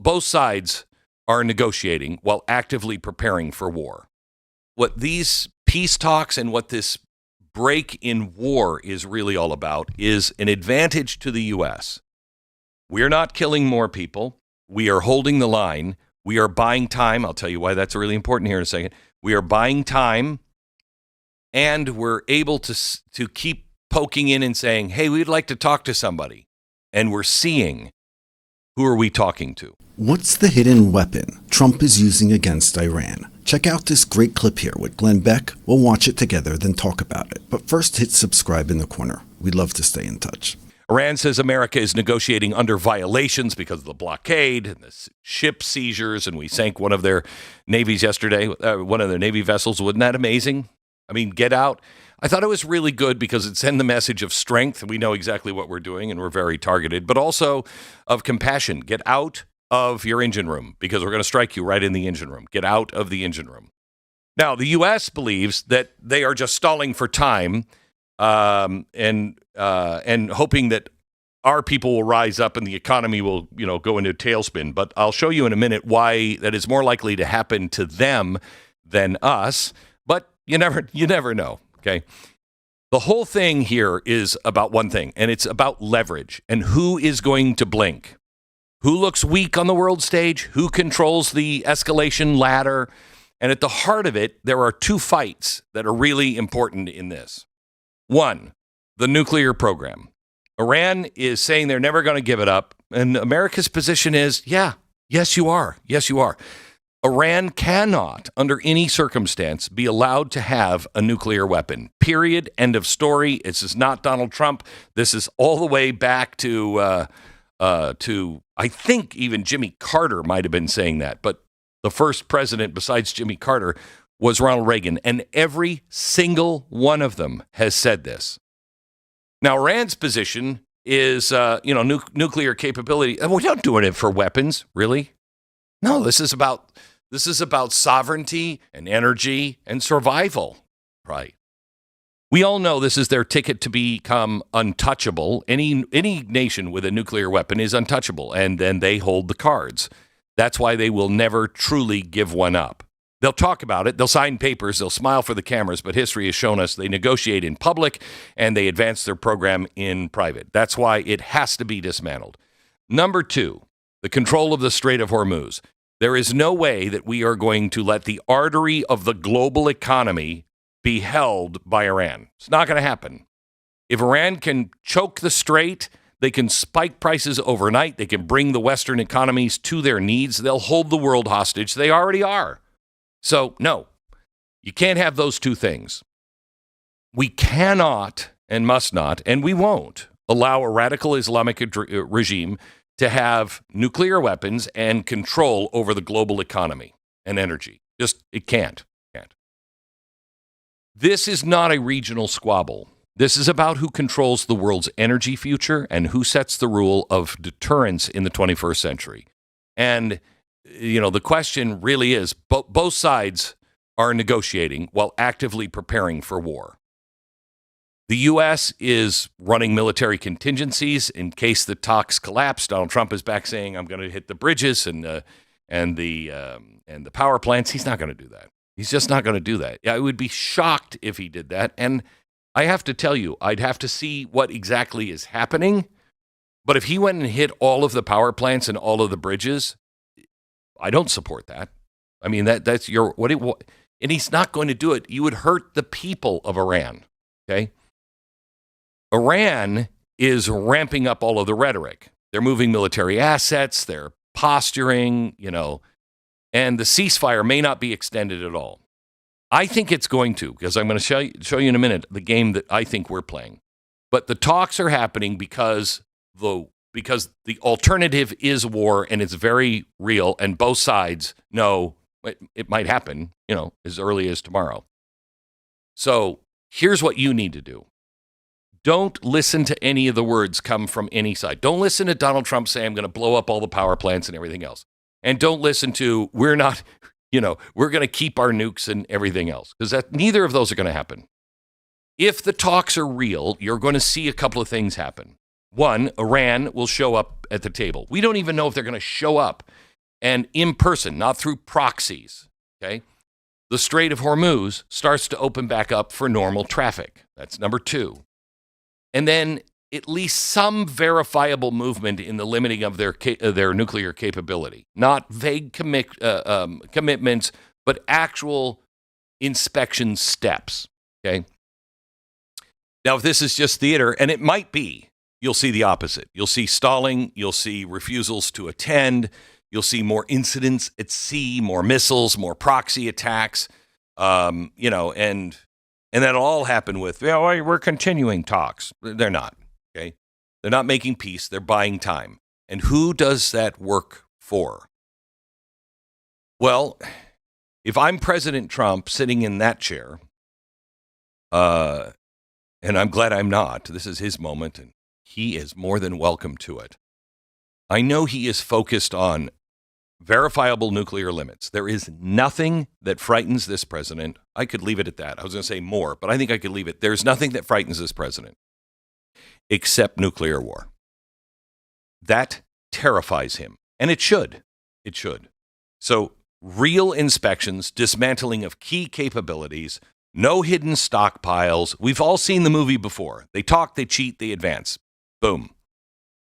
both sides are negotiating while actively preparing for war. What these peace talks and what this break in war is really all about is an advantage to the U.S. We're not killing more people. We are holding the line. We are buying time. I'll tell you why that's really important here in a second. We are buying time, and we're able to keep poking in and saying, hey, we'd like to talk to somebody. And we're seeing, who are we talking to? What's the hidden weapon Trump is using against Iran? Check out this great clip here with Glenn Beck. We'll watch it together, then talk about it. But first, hit subscribe in the corner. We'd love to stay in touch. Iran says America is negotiating under violations because of the blockade and the ship seizures, and we sank one of their navies yesterday, one of their Navy vessels. Wasn't that amazing? I mean, get out. I thought it was really good because it sent the message of strength. We know exactly what we're doing, and we're very targeted, but also of compassion. Get out of your engine room because we're going to strike you right in the engine room. Get out of the engine room. Now, the U.S. believes that they are just stalling for time and hoping that our people will rise up and the economy will, go into a tailspin. But I'll show you in a minute why that is more likely to happen to them than us. But you never know. Okay. The whole thing here is about one thing, and it's about leverage and who is going to blink. Who looks weak on the world stage? Who controls the escalation ladder? And at the heart of it, there are two fights that are really important in this. One, the nuclear program. Iran is saying they're never going to give it up. And America's position is, yes, you are. Yes, you are. Iran cannot, under any circumstance, be allowed to have a nuclear weapon. Period. End of story. This is not Donald Trump. This is all the way back to I think even Jimmy Carter might have been saying that. But the first president besides Jimmy Carter was Ronald Reagan. And every single one of them has said this. Now, Iran's position is, nuclear capability. And we're not doing it for weapons, really. No, this is about sovereignty and energy and survival, right? We all know this is their ticket to become untouchable. Any nation with a nuclear weapon is untouchable, and then they hold the cards. That's why they will never truly give one up. They'll talk about it, they'll sign papers, they'll smile for the cameras, but history has shown us they negotiate in public and they advance their program in private. That's why it has to be dismantled. Number two, the control of the Strait of Hormuz. There is no way that we are going to let the artery of the global economy be held by Iran. It's not going to happen. If Iran can choke the strait, they can spike prices overnight. They can bring the Western economies to their needs. They'll hold the world hostage. They already are. So, no, you can't have those two things. We cannot and must not, and we won't, allow a radical Islamic regime to have nuclear weapons and control over the global economy and energy. It can't. This is not a regional squabble. This is about who controls the world's energy future and who sets the rule of deterrence in the 21st century. And, the question really is, both sides are negotiating while actively preparing for war. The U.S. is running military contingencies in case the talks collapse. Donald Trump is back saying, I'm going to hit the bridges and the power plants. He's not going to do that. He's just not going to do that. I would be shocked if he did that. And I have to tell you, I'd have to see what exactly is happening. But if he went and hit all of the power plants and all of the bridges, I don't support that. I mean, that's your, and he's not going to do it. You would hurt the people of Iran. Okay. Iran is ramping up all of the rhetoric. They're moving military assets. They're posturing, and the ceasefire may not be extended at all. I think it's going to, because I'm going to show you in a minute the game that I think we're playing. But the talks are happening because the alternative is war, and it's very real, and both sides know it might happen, as early as tomorrow. So here's what you need to do. Don't listen to any of the words come from any side. Don't listen to Donald Trump say, I'm going to blow up all the power plants and everything else. And don't listen to, we're not, we're going to keep our nukes and everything else. Because neither of those are going to happen. If the talks are real, you're going to see a couple of things happen. One, Iran will show up at the table. We don't even know if they're going to show up. and in person, not through proxies, okay, the Strait of Hormuz starts to open back up for normal traffic. That's number two. And then at least some verifiable movement in the limiting of their nuclear capability. Not vague commitments, but actual inspection steps, okay? Now, if this is just theater, and it might be, you'll see the opposite. You'll see stalling. You'll see refusals to attend. You'll see more incidents at sea, more missiles, more proxy attacks, and that'll all happen with, we're continuing talks. They're not, okay? They're not making peace. They're buying time. And who does that work for? Well, if I'm President Trump sitting in that chair, and I'm glad I'm not, this is his moment, and he is more than welcome to it. I know he is focused on verifiable nuclear limits. There is nothing that frightens this president. I could leave it at that. I was going to say more, but I think I could leave it. There's nothing that frightens this president except nuclear war. That terrifies him, and it should. It should. So real inspections, dismantling of key capabilities, no hidden stockpiles. We've all seen the movie before. They talk, they cheat, they advance. Boom.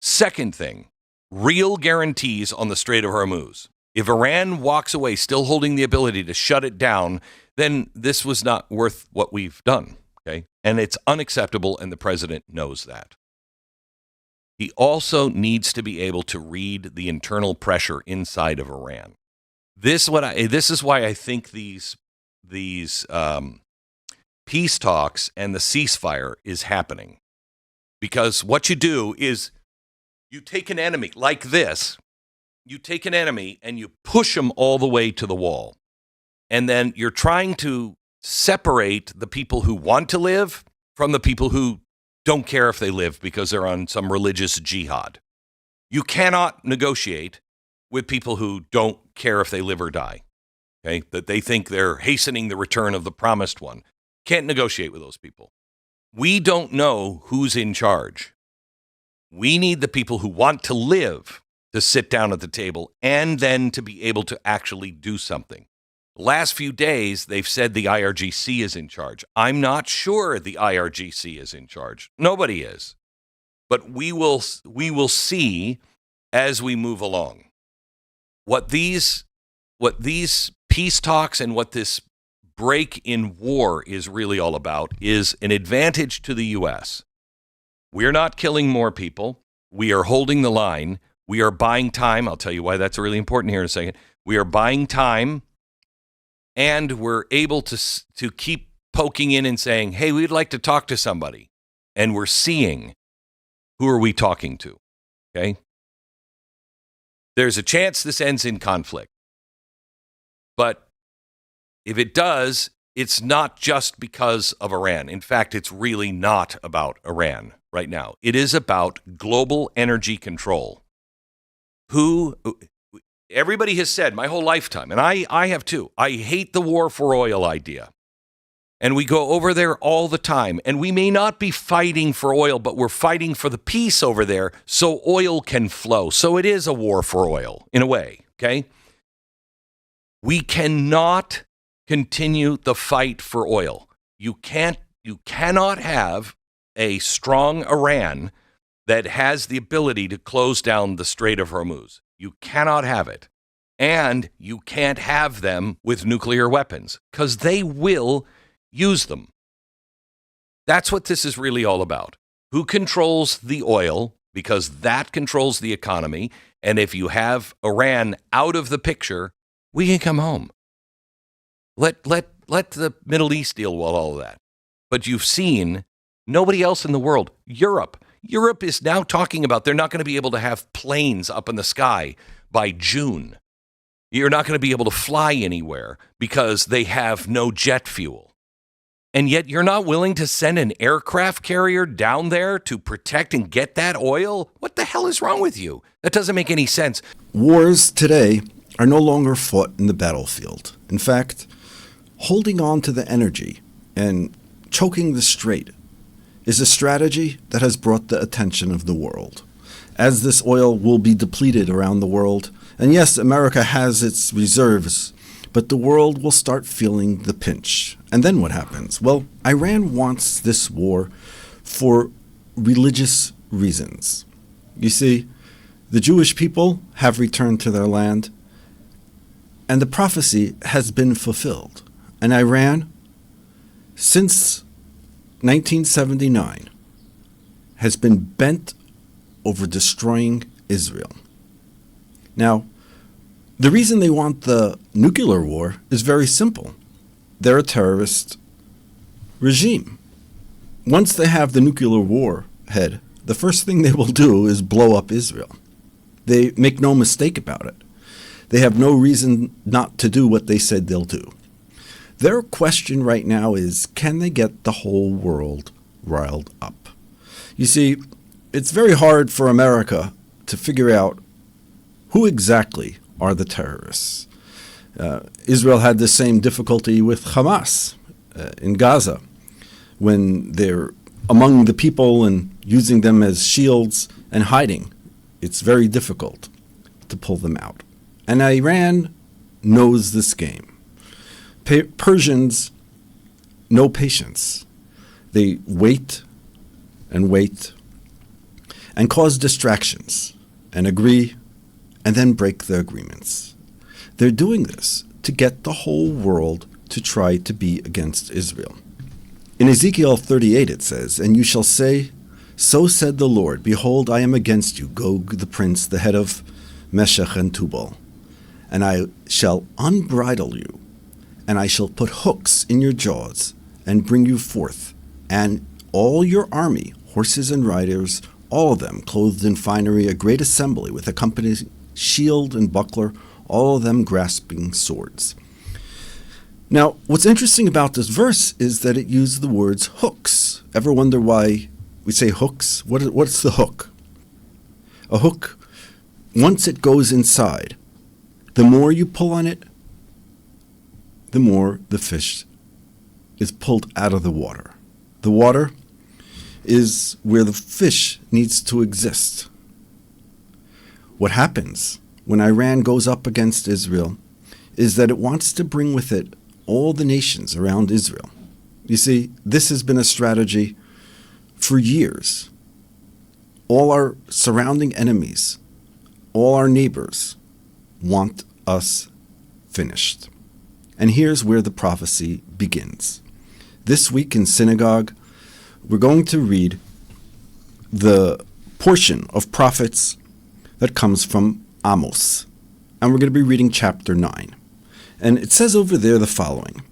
Second thing, real guarantees on the Strait of Hormuz. If Iran walks away still holding the ability to shut it down, then this was not worth what we've done, okay? And it's unacceptable, and the president knows that. He also needs to be able to read the internal pressure inside of Iran. This is why I think these peace talks and the ceasefire is happening. Because what you do is you take an enemy like this, you take an enemy and you push them all the way to the wall. And then you're trying to separate the people who want to live from the people who don't care if they live because they're on some religious jihad. You cannot negotiate with people who don't care if they live or die, okay? That they think they're hastening the return of the promised one. Can't negotiate with those people. We don't know who's in charge. We need the people who want to live to sit down at the table and then to be able to actually do something. The last few days, they've said the IRGC is in charge. I'm not sure the IRGC is in charge. Nobody is. But we will see as we move along. What these peace talks and what this break in war is really all about is an advantage to the U.S. We're not killing more people. We are holding the line. We are buying time. I'll tell you why that's really important here in a second. We are buying time, and we're able to keep poking in and saying, hey, we'd like to talk to somebody. And we're seeing, who are we talking to? Okay? There's a chance this ends in conflict. But if it does, it's not just because of Iran. In fact, it's really not about Iran right now. It is about global energy control. Everybody has said my whole lifetime, and I have too, I hate the war for oil idea. And we go over there all the time. And we may not be fighting for oil, but we're fighting for the peace over there so oil can flow. So it is a war for oil, in a way, okay? We cannot continue the fight for oil. You cannot have a strong Iran that has the ability to close down the Strait of Hormuz. You cannot have it. And you can't have them with nuclear weapons because they will use them. That's what this is really all about. Who controls the oil? Because that controls the economy. And if you have Iran out of the picture, we can come home. Let the Middle East deal with all of that. But you've seen nobody else in the world. Europe is now talking about they're not going to be able to have planes up in the sky by June. You're not going to be able to fly anywhere because they have no jet fuel. And yet you're not willing to send an aircraft carrier down there to protect and get that oil? What the hell is wrong with you? That doesn't make any sense. Wars today are no longer fought in the battlefield. In fact, holding on to the energy and choking the strait is a strategy that has brought the attention of the world. As this oil will be depleted around the world, And yes, America has its reserves, but the world will start feeling the pinch. And then what happens? Well, Iran wants this war for religious reasons. You see, the Jewish people have returned to their land, and the prophecy has been fulfilled. And Iran, since 1979, has been bent over destroying Israel. Now, the reason they want the nuclear war is very simple. They're a terrorist regime. Once they have the nuclear war head, the first thing they will do is blow up Israel. They make no mistake about it. They have no reason not to do what they said they'll do. Their question right now is, can they get the whole world riled up? You see, it's very hard for America to figure out who exactly are the terrorists. Israel had the same difficulty with Hamas in Gaza, when they're among the people and using them as shields and hiding. It's very difficult to pull them out. And Iran knows this game. Persians know patience. They wait and cause distractions and agree and then break the agreements. They're doing this to get the whole world to try to be against Israel. In Ezekiel 38 it says, "And you shall say, so said the Lord, behold, I am against you, Gog the prince, the head of Meshech and Tubal. And I shall unbridle you, and I shall put hooks in your jaws, and bring you forth, and all your army, horses and riders, all of them clothed in finery, a great assembly, with accompanying shield and buckler, all of them grasping swords." Now, what's interesting about this verse is that it used the words hooks. Ever wonder why we say hooks? What's the hook? A hook, once it goes inside, the more you pull on it, the more the fish is pulled out of the water. The water is where the fish needs to exist. What happens when Iran goes up against Israel is that it wants to bring with it all the nations around Israel. You see, this has been a strategy for years. All our surrounding enemies, all our neighbors want us finished. And here's where the prophecy begins. This week in synagogue, we're going to read the portion of prophets that comes from Amos. And we're going to be reading chapter 9. And it says over there the following: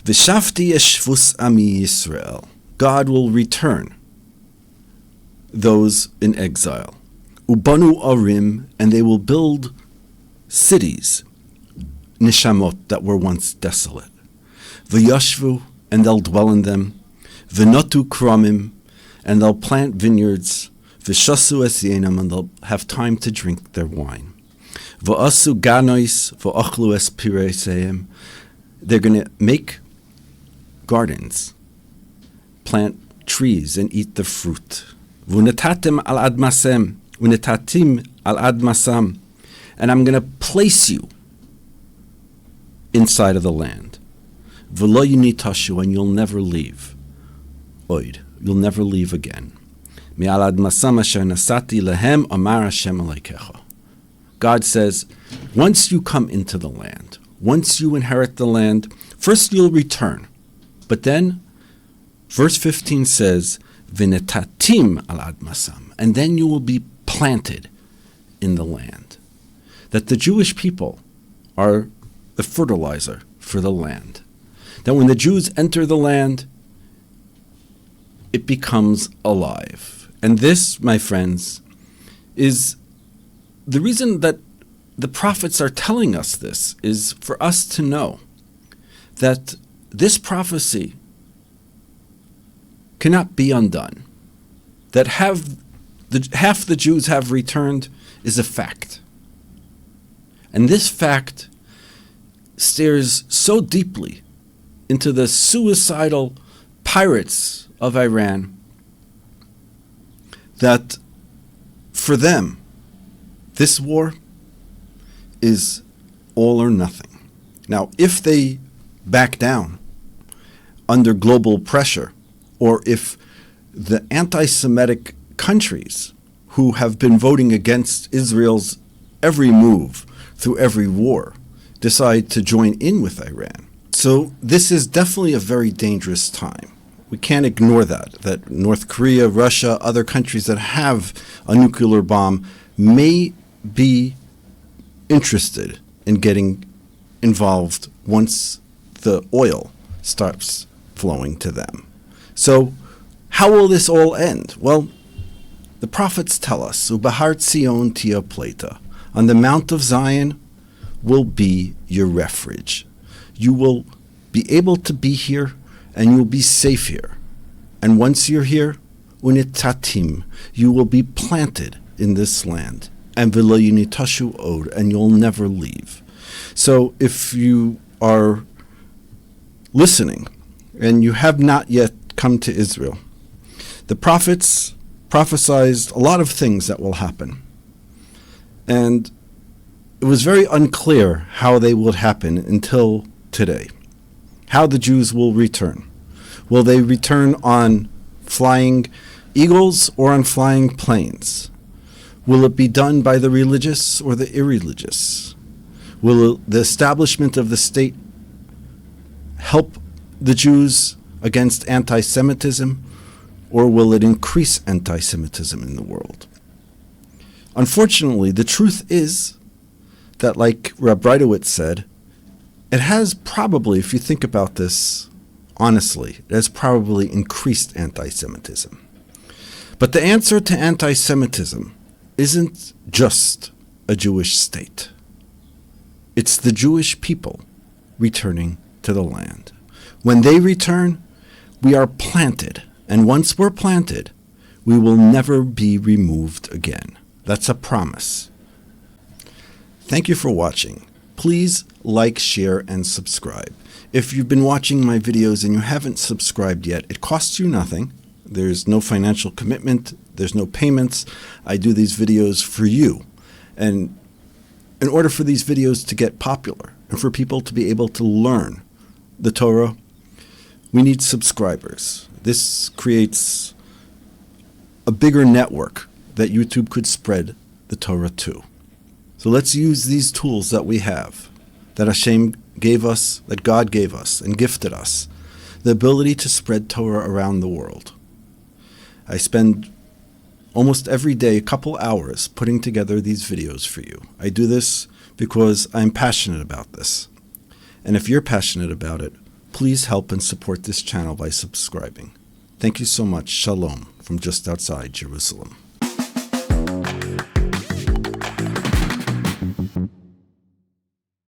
V'shafti eshvus ami Yisrael. God will return those in exile. Ubanu arim, and they will build cities, nishamot, that were once desolate. V'yashvu, and they'll dwell in them. V'notu kramim, and they'll plant vineyards. V'shasu esyenam, and they'll have time to drink their wine. V'asu ganois v'achlu es pireseim. They're going to make gardens, plant trees, and eat the fruit. V'netatim al admasem, v'netatim al admasam, and I'm going to place you inside of the land. V'lo yunitashu, and you'll never leave. Oid, you'll never leave again. Me'al admasam asher nasati lehem amar Hashem Elokecha. God says, once you come into the land, once you inherit the land, first you'll return. But then, verse 15 says, V'netatim al admasam, and then you will be planted in the land. That the Jewish people are the fertilizer for the land. That when the Jews enter the land, it becomes alive. And this, my friends, is the reason that the prophets are telling us this, is for us to know that this prophecy cannot be undone. That half the Jews have returned is a fact. And this fact stares so deeply into the suicidal pirates of Iran that for them, this war is all or nothing. Now, if they back down under global pressure, or if the anti-Semitic countries who have been voting against Israel's every move through every war decide to join in with Iran. So this is definitely a very dangerous time. We can't ignore that North Korea, Russia, other countries that have a nuclear bomb may be interested in getting involved once the oil starts flowing to them. So how will this all end? Well, the prophets tell us, Ubahar Tzion tia pleta, on the Mount of Zion will be your refuge. You will be able to be here, and you'll be safe here. And once you're here, unitatim, you will be planted in this land, and v'lo yinitashu od, and you'll never leave. So if you are listening, and you have not yet come to Israel, the prophets prophesied a lot of things that will happen. And it was very unclear how they would happen until today. How the Jews will return. Will they return on flying eagles or on flying planes? Will it be done by the religious or the irreligious? Will the establishment of the state help the Jews against anti-Semitism, or will it increase anti-Semitism in the world? Unfortunately, the truth is that, like Reb Breitowitz said, it has probably, if you think about this honestly, it has probably increased anti-Semitism. But the answer to anti-Semitism isn't just a Jewish state. It's the Jewish people returning to the land. When they return, we are planted. And once we're planted, we will never be removed again. That's a promise. Thank you for watching. Please like, share, and subscribe. If you've been watching my videos and you haven't subscribed yet, it costs you nothing. There's no financial commitment. There's no payments. I do these videos for you. And in order for these videos to get popular and for people to be able to learn the Torah, we need subscribers. This creates a bigger network that YouTube could spread the Torah to. So let's use these tools that we have, that Hashem gave us, that God gave us and gifted us, the ability to spread Torah around the world. I spend almost every day a couple hours putting together these videos for you. I do this because I'm passionate about this. And if you're passionate about it, please help and support this channel by subscribing. Thank you so much. Shalom from just outside Jerusalem.